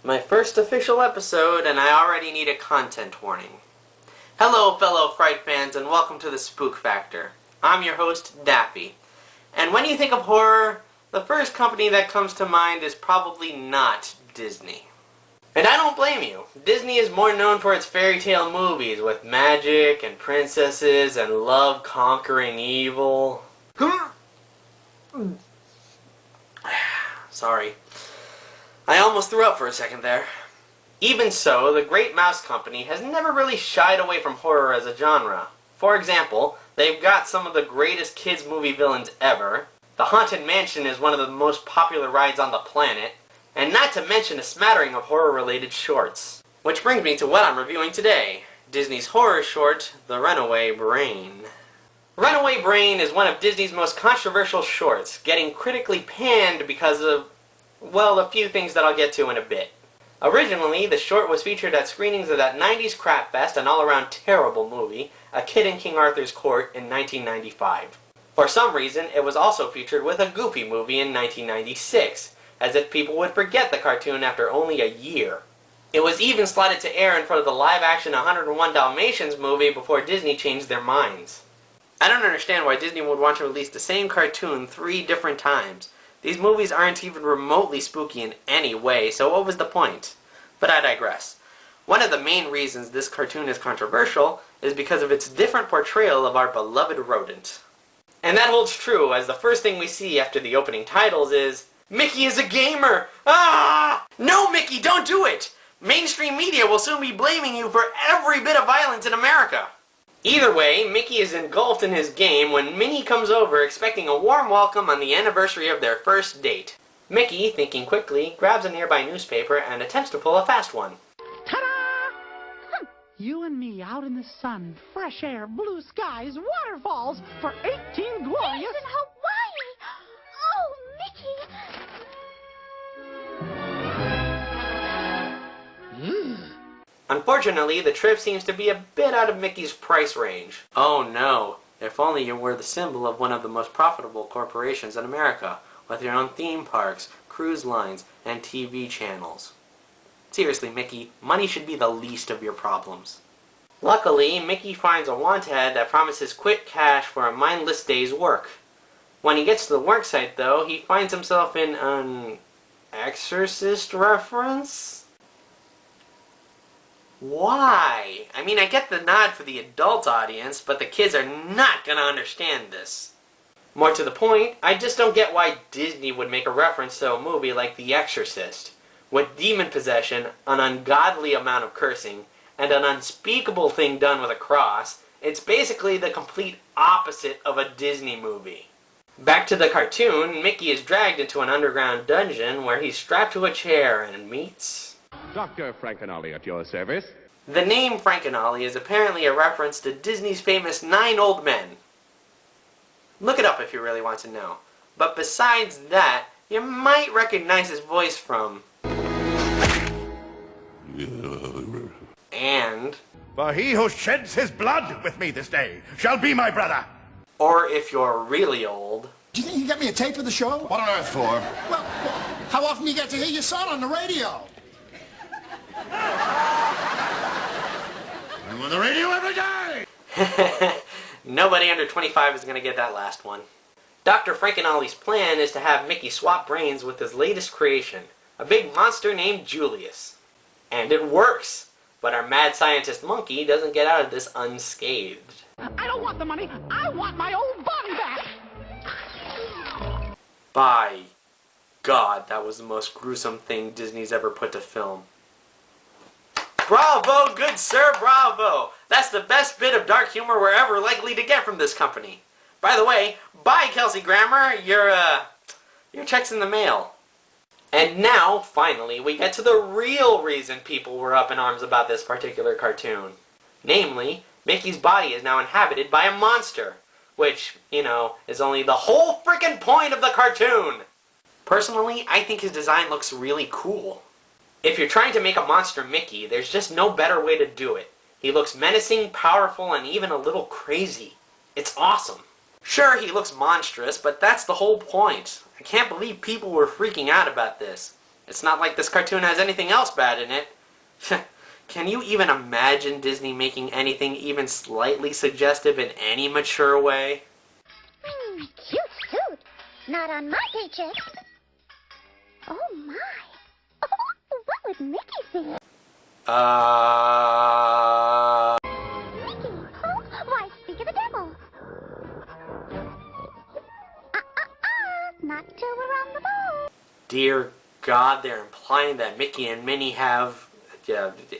My first official episode, and I already need a content warning. Hello, fellow Fright fans, and welcome to the Spook Factor. I'm your host, Daffy. And when you think of horror, the first company that comes to mind is probably not Disney. And I don't blame you. Disney is more known for its fairy tale movies with magic and princesses and love conquering evil. Sorry. I almost threw up for a second there. Even so, the Great Mouse Company has never really shied away from horror as a genre. For example, they've got some of the greatest kids movie villains ever. The Haunted Mansion is one of the most popular rides on the planet. And not to mention a smattering of horror-related shorts. Which brings me to what I'm reviewing today. Disney's horror short, The Runaway Brain. Runaway Brain is one of Disney's most controversial shorts, getting critically panned because of, well, a few things that I'll get to in a bit. Originally, the short was featured at screenings of that 90s crap fest, an all-around terrible movie, A Kid in King Arthur's Court, in 1995. For some reason, it was also featured with a Goofy movie in 1996. As if people would forget the cartoon after only a year. It was even slotted to air in front of the live-action 101 Dalmatians movie before Disney changed their minds. I don't understand why Disney would want to release the same cartoon 3 different times. These movies aren't even remotely spooky in any way, so what was the point? But I digress. One of the main reasons this cartoon is controversial is because of its different portrayal of our beloved rodent. And that holds true, as the first thing we see after the opening titles is, Mickey is a gamer! Ah! No, Mickey, don't do it! Mainstream media will soon be blaming you for every bit of violence in America! Either way, Mickey is engulfed in his game when Minnie comes over expecting a warm welcome on the anniversary of their first date. Mickey, thinking quickly, grabs a nearby newspaper and attempts to pull a fast one. Ta-da! You and me out in the sun, fresh air, blue skies, waterfalls for 18 glorious... It's in Hawaii! Oh, Mickey! Unfortunately, the trip seems to be a bit out of Mickey's price range. Oh no, if only you were the symbol of one of the most profitable corporations in America, with your own theme parks, cruise lines, and TV channels. Seriously, Mickey, money should be the least of your problems. Luckily, Mickey finds a want ad that promises quick cash for a mindless day's work. When he gets to the work site, though, he finds himself in an Exorcist reference? Why? I mean, I get the nod for the adult audience, but the kids are not gonna understand this. More to the point, I just don't get why Disney would make a reference to a movie like The Exorcist, with demon possession, an ungodly amount of cursing, and an unspeakable thing done with a cross. It's basically the complete opposite of a Disney movie. Back to the cartoon, Mickey is dragged into an underground dungeon where he's strapped to a chair and meets... Dr. Frankenolly at your service. The name Frankenolly is apparently a reference to Disney's famous 9 Old Men. Look it up if you really want to know. But besides that, you might recognize his voice from... And... For he who sheds his blood with me this day shall be my brother. Or if you're really old... Do you think you can get me a tape of the show? What on earth for? Well, how often do you get to hear your son on the radio? I'm on the radio every day! Nobody under 25 is going to get that last one. Dr. Frankenolly's plan is to have Mickey swap brains with his latest creation, a big monster named Julius. And it works! But our mad scientist monkey doesn't get out of this unscathed. I don't want the money. I want my old body back. By God, that was the most gruesome thing Disney's ever put to film. Bravo, good sir, bravo! That's the best bit of dark humor we're ever likely to get from this company. By the way, bye Kelsey Grammer, your check's in the mail. And now, finally, we get to the real reason people were up in arms about this particular cartoon. Namely, Mickey's body is now inhabited by a monster. Which, you know, is only the whole frickin' point of the cartoon! Personally, I think his design looks really cool. If you're trying to make a monster Mickey, there's just no better way to do it. He looks menacing, powerful, and even a little crazy. It's awesome. Sure, he looks monstrous, but that's the whole point. I can't believe people were freaking out about this. It's not like this cartoon has anything else bad in it. Can you even imagine Disney making anything even slightly suggestive in any mature way? Cute suit. Not on my paycheck. Oh my. Oh, what would Mickey think? Mickey? Oh, why speak of the devil? Not till we're on the ball. Dear God, they're implying that Mickey and Minnie have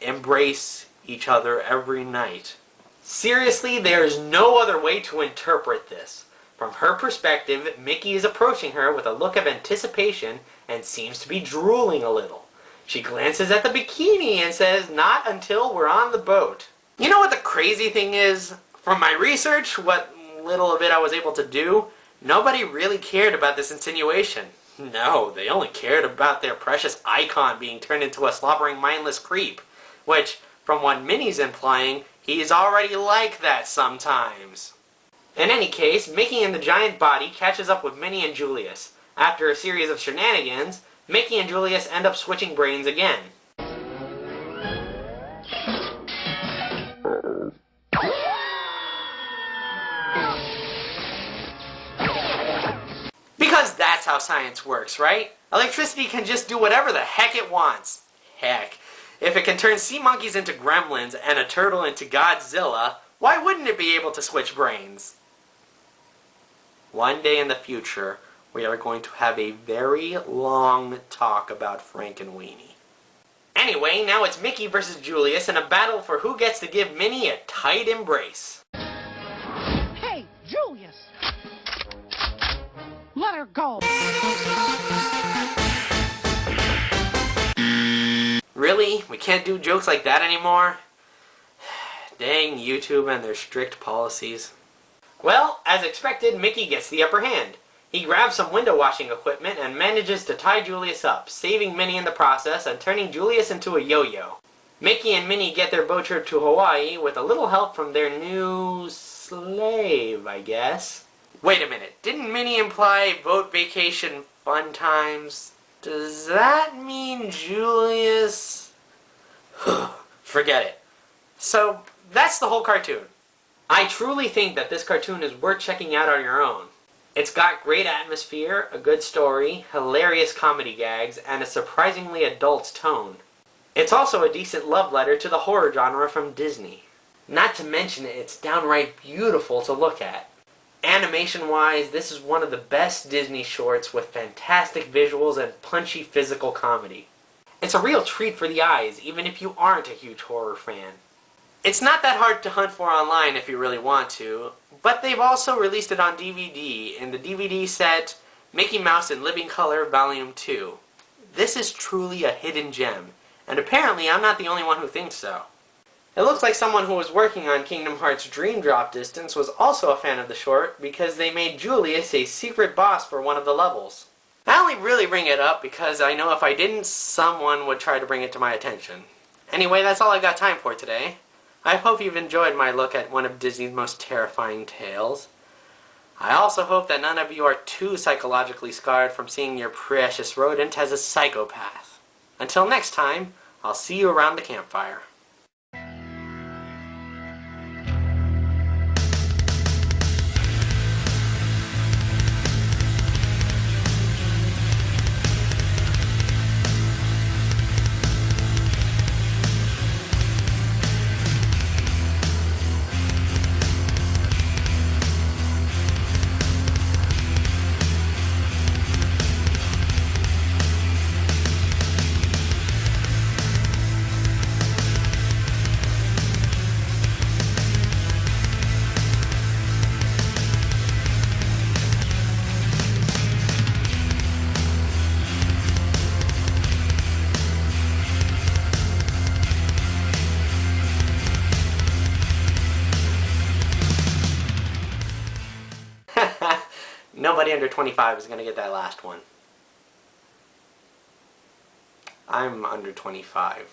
embrace each other every night. Seriously, there's no other way to interpret this. From her perspective, Mickey is approaching her with a look of anticipation and seems to be drooling a little. She glances at the bikini and says, "Not until we're on the boat." You know what the crazy thing is? From my research, what little of it I was able to do, nobody really cared about this insinuation. No, they only cared about their precious icon being turned into a slobbering, mindless creep. Which, from what Minnie's implying, he's already like that sometimes. In any case, Mickey and the giant body catches up with Minnie and Julius. After a series of shenanigans, Mickey and Julius end up switching brains again. Because that's how science works, right? Electricity can just do whatever the heck it wants. Heck, if it can turn sea monkeys into gremlins and a turtle into Godzilla, why wouldn't it be able to switch brains? One day in the future, we are going to have a very long talk about Frankenweenie. Anyway, now it's Mickey versus Julius in a battle for who gets to give Minnie a tight embrace. Hey, Julius! Let her go! Really? We can't do jokes like that anymore? Dang YouTube and their strict policies. Well, as expected, Mickey gets the upper hand. He grabs some window washing equipment and manages to tie Julius up, saving Minnie in the process and turning Julius into a yo-yo. Mickey and Minnie get their boat trip to Hawaii with a little help from their new slave, I guess. Wait a minute, didn't Minnie imply boat vacation fun times? Does that mean Julius? Forget it. So, that's the whole cartoon. I truly think that this cartoon is worth checking out on your own. It's got great atmosphere, a good story, hilarious comedy gags, and a surprisingly adult tone. It's also a decent love letter to the horror genre from Disney. Not to mention it's downright beautiful to look at. Animation-wise, this is one of the best Disney shorts with fantastic visuals and punchy physical comedy. It's a real treat for the eyes, even if you aren't a huge horror fan. It's not that hard to hunt for online if you really want to, but they've also released it on DVD in the DVD set Mickey Mouse in Living Color Volume 2. This is truly a hidden gem, and apparently I'm not the only one who thinks so. It looks like someone who was working on Kingdom Hearts Dream Drop Distance was also a fan of the short because they made Julius a secret boss for one of the levels. I only really bring it up because I know if I didn't, someone would try to bring it to my attention. Anyway, that's all I've got time for today. I hope you've enjoyed my look at one of Disney's most terrifying tales. I also hope that none of you are too psychologically scarred from seeing your precious rodent as a psychopath. Until next time, I'll see you around the campfire. Nobody under 25 is going to get that last one. I'm under 25.